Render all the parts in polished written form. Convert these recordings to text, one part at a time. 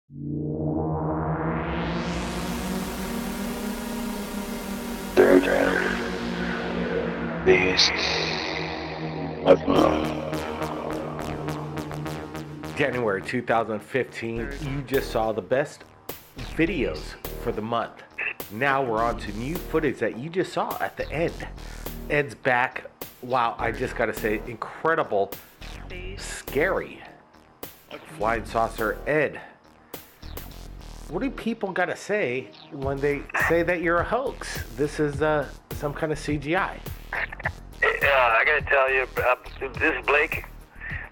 Beast of Love. January 2015, you just saw the best videos for the month. Now we're on to new footage that you just saw at the end. Ed's back. Wow, I just gotta say, incredible, scary. Flying saucer Ed. What do people gotta say when they say that you're a hoax? This is some kind of CGI. I gotta tell you, this is Blake.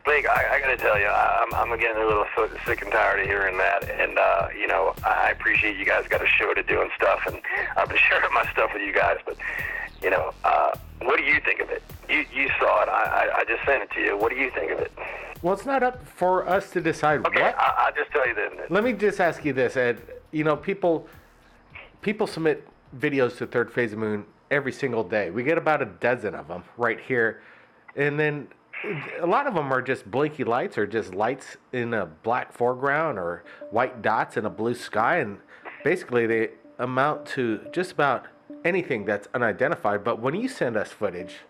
Blake, I gotta tell you, I'm getting a little sick and tired of hearing that. And, I appreciate you guys got a show to do and stuff. And I've been sharing my stuff with you guys. But, what do you think of it? You saw it. I just sent it to you. What do you think of it? Well, it's not up for us to decide. Okay, what. I'll just tell you this. Let me just ask you this, Ed. People submit videos to Third Phase of Moon every single day. We get about a dozen of them right here. And then a lot of them are just blinky lights or just lights in a black foreground or white dots in a blue sky. And basically they amount to just about anything that's unidentified. But when you send us footage,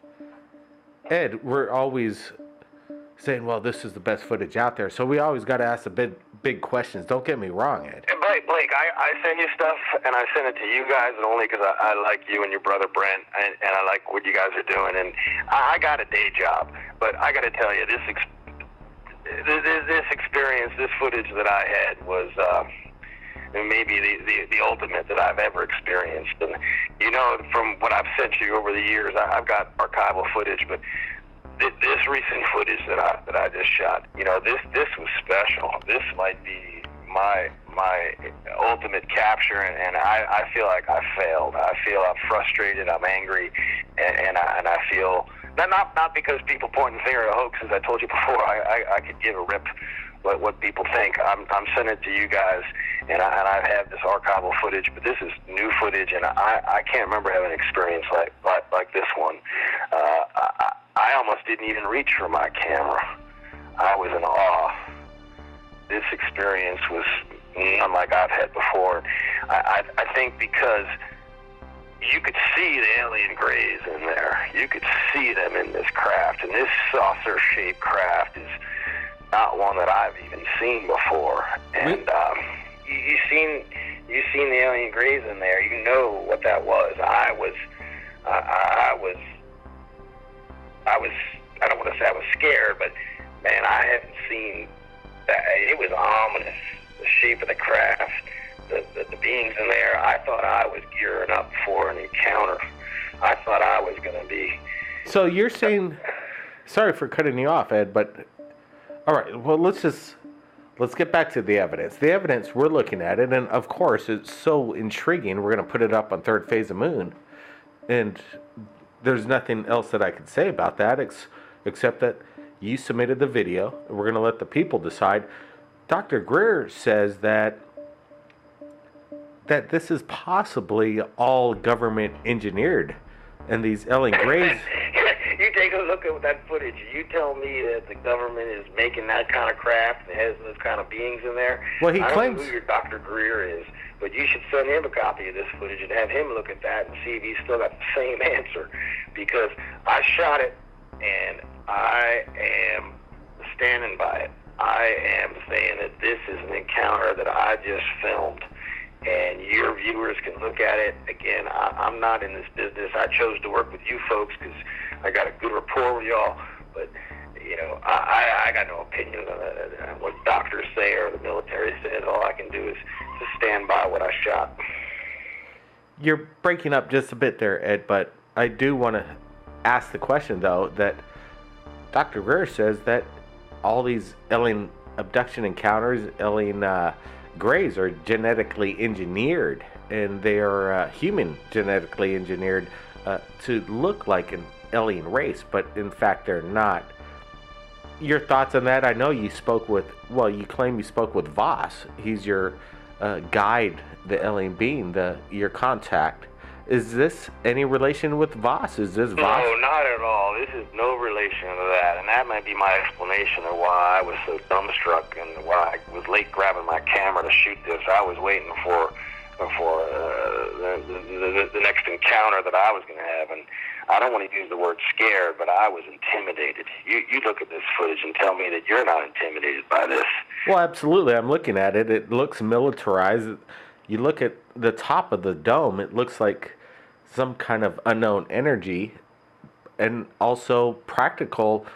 Ed, we're always saying, well, this is the best footage out there. So we always got to ask the big questions. Don't get me wrong, Ed. Blake, I send you stuff, and I send it to you guys only because I like you and your brother Brent, and I like what you guys are doing. And I got a day job, but I got to tell you, this experience, this footage that I had was maybe the ultimate that I've ever experienced. And from what I've sent you over the years, I've got archival footage, but this recent footage that I just shot, this was special. This might be my ultimate capture, and I feel like I failed. I feel I'm frustrated. I'm angry, and I feel not because people point the finger at hoaxes. I told you before, I could give a rip what people think. I'm sending it to you guys, and I have this archival footage, but this is new footage, and I can't remember having an experience like this one. I almost didn't even reach for my camera. I was in awe. This experience was unlike I've had before. I think because you could see the alien grays in there. You could see them in this craft, and this saucer-shaped craft is not one that I've even seen before. And you've seen the alien grays in there. You know what that was. I don't want to say I was scared, but man, I hadn't seen that. It was ominous. The shape of the craft, the beings in there. I thought I was gearing up for an encounter. I thought I was going to be. So you're saying, sorry for cutting you off, Ed, but all right. Well, let's get back to the evidence. The evidence, we're looking at it, and of course, it's so intriguing. We're going to put it up on Third Phase of Moon, and there's nothing else that I could say about that except that you submitted the video, and we're going to let the people decide. Dr. Greer says that this is possibly all government engineered, and these alien grays. You take a look at that footage. You tell me that the government is making that kind of craft and has those kind of beings in there. Well, he I claims. don't know who your Dr. Greer is, but you should send him a copy of this footage and have him look at that and see if he's still got the same answer. Because I shot it, and I am standing by it. I am saying that this is an encounter that I just filmed, and your viewers can look at it. Again, I'm not in this business. I chose to work with you folks because I got a good rapport with y'all, but I got no opinion on what doctors say or the military says. All I can do is to stand by what I shot. You're breaking up just a bit there, Ed, but I do want to ask the question, though, that Dr. Greer says that all these alien abduction encounters, alien grays, are genetically engineered, and they are human genetically engineered to look like an alien race, but in fact they're not. Your thoughts on that? I know you spoke with, you claim you spoke with Voss. He's your guide, the alien being, your contact. Is this any relation with Voss? Is this Voss? No, not at all. This is no relation to that, and that might be my explanation of why I was so dumbstruck and why I was late grabbing my camera to shoot this. I was waiting for the next encounter that I was going to have, and I don't want to use the word scared, but I was intimidated. You look at this footage and tell me that you're not intimidated by this. Well, absolutely. I'm looking at it. It looks militarized. You look at the top of the dome, it looks like some kind of unknown energy, and also practical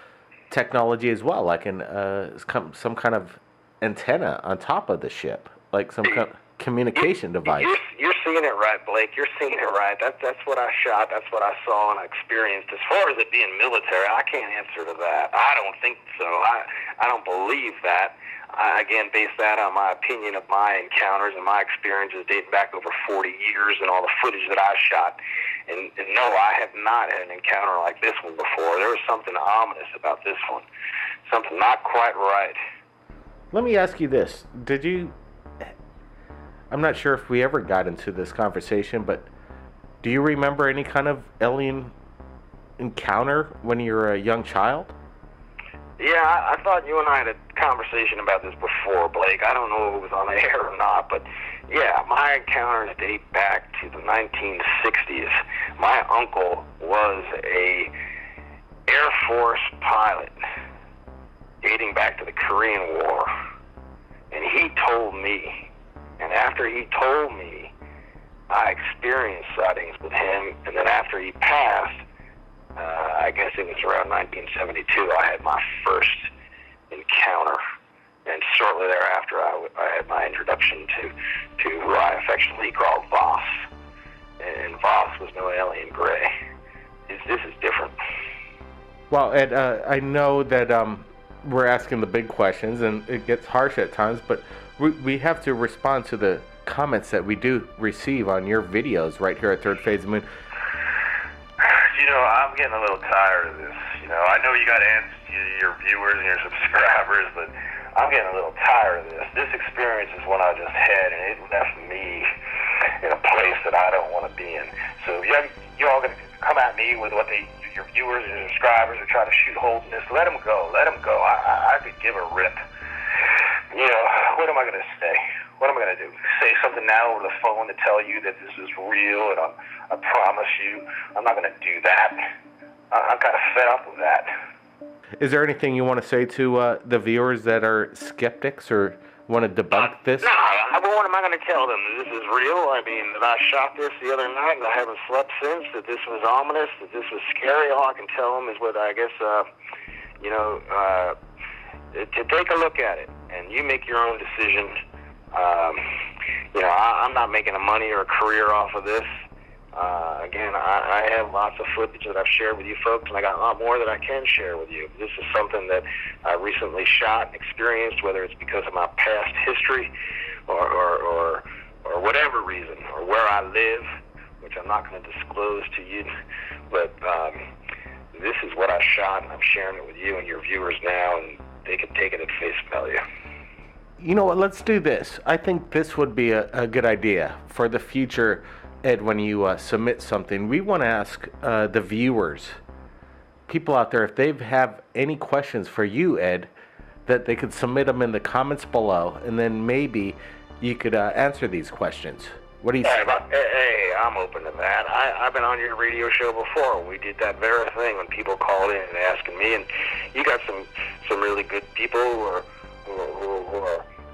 technology as well, like some kind of antenna on top of the ship, like some kind of communication device. You're seeing it right, Blake. You're seeing it right. That's what I shot. That's what I saw and I experienced. As far as it being military, I can't answer to that. I don't think so. I don't believe that. I, again, base that on my opinion of my encounters and my experiences dating back over 40 years and all the footage that I shot. And no, I have not had an encounter like this one before. There was something ominous about this one. Something not quite right. Let me ask you this. I'm not sure if we ever got into this conversation, but do you remember any kind of alien encounter when you were a young child? Yeah, I thought you and I had a conversation about this before, Blake. I don't know if it was on the air or not, but yeah, my encounters date back to the 1960s. My uncle was a Air Force pilot dating back to the Korean War, and he told me, and after he told me, I experienced sightings with him, and then after he passed, I guess it was around 1972, I had my first encounter. And shortly thereafter, I had my introduction to who I affectionately called Voss. And Voss was no alien gray. This is different. Well, Ed, I know that we're asking the big questions, and it gets harsh at times, but we have to respond to the comments that we do receive on your videos right here at Third Phase Moon. You know, I'm getting a little tired of this. You know, I know you got to answer your viewers and your subscribers, but I'm getting a little tired of this. This experience is one I just had, and it left me in a place that I don't want to be in. So you're all going to come at me with what your viewers and your subscribers are trying to shoot holes in this. Let them go. Let them go. I could give a rip. You know, what am I going to say? What am I going to do? Say something now over the phone to tell you that this is real, and I promise you I'm not going to do that. I'm kind of fed up with that. Is there anything you want to say to the viewers that are skeptics or want to debunk this? No, what am I going to tell them? That this is real? I mean, that I shot this the other night and I haven't slept since, that this was ominous, that this was scary. All I can tell them is what I guess, to take a look at it, and you make your own decision. I'm not making a money or a career off of this. Again, I have lots of footage that I've shared with you folks, and I got a lot more that I can share with you. This is something that I recently shot and experienced, whether it's because of my past history or whatever reason, or where I live, which I'm not going to disclose to you. But this is what I shot, and I'm sharing it with you and your viewers now, and they can take it at face value. You know what, let's do this. I think this would be a good idea for the future, Ed, when you submit something. We want to ask the viewers, people out there, if they have any questions for you, Ed, that they could submit them in the comments below, and then maybe you could answer these questions. What do you think? Hey, I'm open to that. I've been on your radio show before. We did that very thing when people called in and asking me, and you got some really good people who are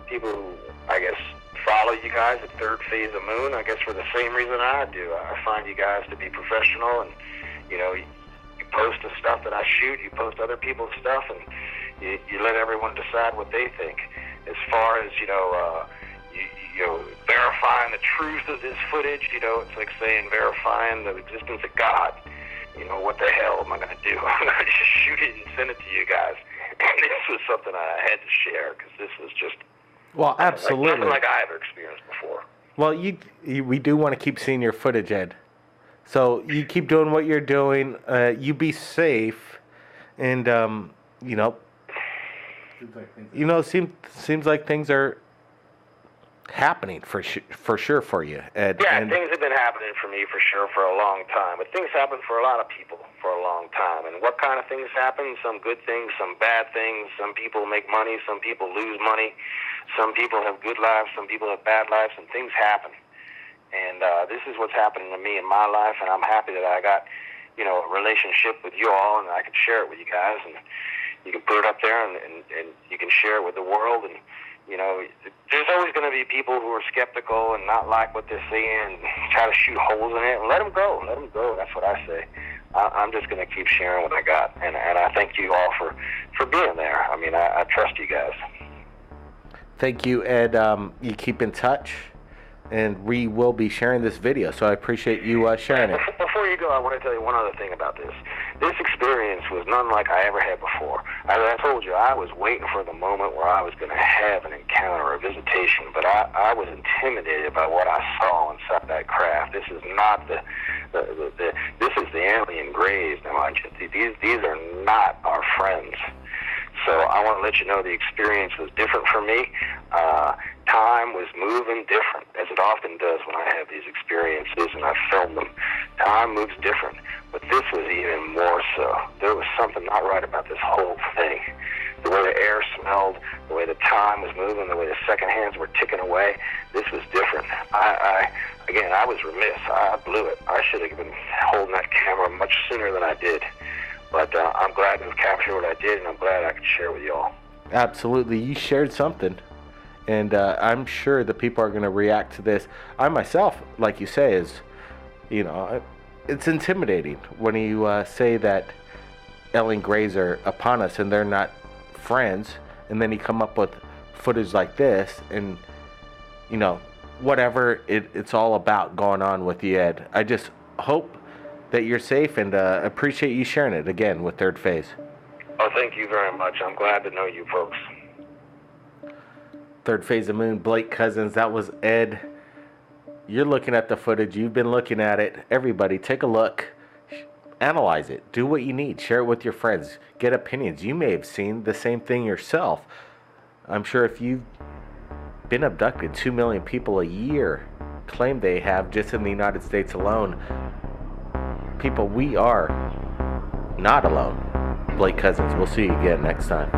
people who, I guess, follow you guys at Third Phase of Moon, I guess for the same reason I do. I find you guys to be professional, and, you know, you post the stuff that I shoot, you post other people's stuff, and you let everyone decide what they think. As far as, verifying the truth of this footage, it's like saying verifying the existence of God. What the hell am I going to do? I'm going to just shoot it and send it to you guys. And this was something I had to share, because this was just... Well, absolutely. Nothing like I ever experienced before. Well, we do want to keep seeing your footage, Ed. So you keep doing what you're doing. You be safe, and seems like things are happening for sure for you, Ed. Yeah, And things have been happening for me for sure for a long time. But things happen for a lot of people for a long time. And what kind of things happen? Some good things, some bad things. Some people make money, some people lose money. Some people have good lives, some people have bad lives, and things happen. And this is what's happening to me in my life, and I'm happy that I got, a relationship with you all, and I can share it with you guys, and you can put it up there, and you can share it with the world. And there's always going to be people who are skeptical and not like what they're seeing and try to shoot holes in it. And let them go. Let them go. That's what I say. I'm just going to keep sharing what I got. And I thank you all for being there. I mean, I trust you guys. thank you, Ed. You keep in touch, and we will be sharing this video. So I appreciate you sharing it. Before you go, I want to tell you one other thing about this. This experience was none like I ever had before. As I told you, I was waiting for the moment where I was going to have an encounter, a visitation, but I was intimidated by what I saw inside that craft. This is not this is the alien grays. Now, these are not our friends. So I want to let you know the experience was different for me. Time was moving different, as it often does when I have these experiences and I film them. Time moves different, but this was even more so. There was something not right about this whole thing. The way the air smelled, the way the time was moving, the way the second hands were ticking away, this was different. Again, I was remiss. I blew it. I should have been holding that camera much sooner than I did. But I'm glad to have captured what I did, and I'm glad I could share with you all. Absolutely. You shared something. And I'm sure the people are going to react to this. I myself, like you say, is, it's intimidating when you say that alien grays are upon us and they're not friends. And then you come up with footage like this and, whatever it's all about going on with you, Ed. I just hope that you're safe and appreciate you sharing it again with Third Phase. Oh, thank you very much. I'm glad to know you folks. Third Phase of Moon, Blake Cousins. That was Ed. You're looking at the footage. You've been looking at it. Everybody, take a look. Analyze it. Do what you need. Share it with your friends. Get opinions. You may have seen the same thing yourself. I'm sure if you've been abducted, 2 million people a year claim they have just in the United States alone. People, we are not alone. Blake Cousins. We'll see you again next time.